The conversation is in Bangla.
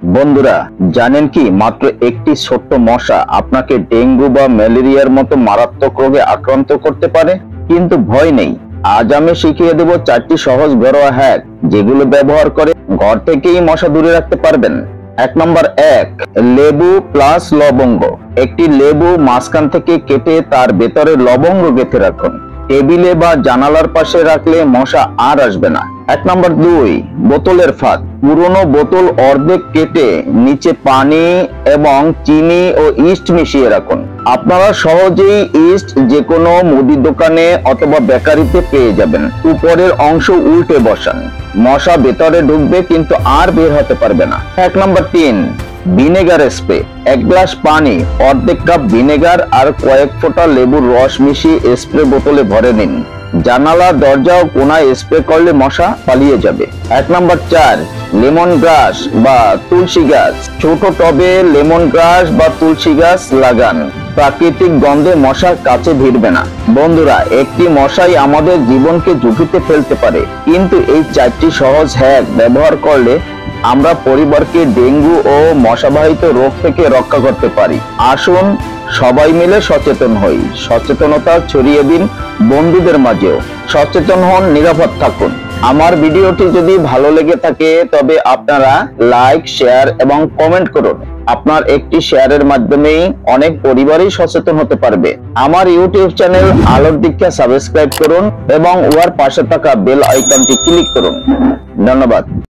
বন্ধুরা, জানেন কি মাত্র একটি ছোট্ট মশা আপনাকে ডেঙ্গু বা ম্যালেরিয়ার মতো মারাত্মক রোগে আক্রান্ত করতে পারে। কিন্তু ভয় নেই, আজ আমি শিখিয়ে দেব 4টি সহজ ঘরোয়া হ্যাক, যেগুলো ব্যবহার করে ঘর থেকেই মশা দূরে রাখতে পারবেন। নম্বর 1, লেবু প্লাস লবঙ্গ। একটি লেবু মাঝখান থেকে কেটে তার ভেতরে লবঙ্গ গেঁথে রাখুন। টেবিলে বা জানালার পাশে রাখলে মশা আর আসবে না। নম্বর 2, বোতলের ফাঁক। পুরনো বোতল অর্ধেক কেটে নিচে পানি এবং চিনি ও ইস্ট মিশিয়ে রাখুন। আপনারা সহজেই ইস্ট যে কোনো মুদি দোকানে অথবা বেকারিতে পেয়ে যাবেন। উপরের অংশ উল্টে বসান, মশা ভেতরে ঢুকবে কিন্তু আর বের হতে পারবে না। নম্বর 3, ভিনেগার স্প্রে। 1 গ্লাস পানি, অর্ধেক কাপ ভিনেগার আর কয়েক ফোঁটা লেবুর রস মিশিয়ে স্প্রে বোতলে ভরে নিন। জানালা, দরজা ও কোনায় স্প্রে করলে মশা পালিয়ে যাবে। নম্বর 4, লেমন গ্রাস বা তুলসী গাছ। ছোট টবে লেমন গ্রাস বা তুলসী গাছ লাগান, প্রাকৃতিক গন্ধে মশার কাছে ভিড়বে না। বন্ধুরা, একটি মশাই আমাদের জীবনকে ঝুঁকিতে ফেলতে পারে, কিন্তু এই 4টি সহজ হ্যাক ব্যবহার করলে আমরা পরিবারকে ডেঙ্গু ও মশাবাহিত রোগ থেকে রক্ষা করতে পারি। আসুন সবাই মিলে সচেতন হই, সচেতনতা ছড়িয়ে দিন বন্ধুদের মাঝেও। সচেতন হন, নিরাপদ থাকুন। আমার ভিডিওটি যদি ভালো লেগে থাকে তবে আপনারা লাইক, শেয়ার এবং কমেন্ট করুন। আপনার একটি শেয়ারের মাধ্যমেই অনেক পরিবারই সচেতন হতে পারবে। আমার ইউটিউব চ্যানেল আলোর দীক্ষা সাবস্ক্রাইব করুন এবং উহার পাশে থাকা বেল আইকনটি ক্লিক করুন। ধন্যবাদ।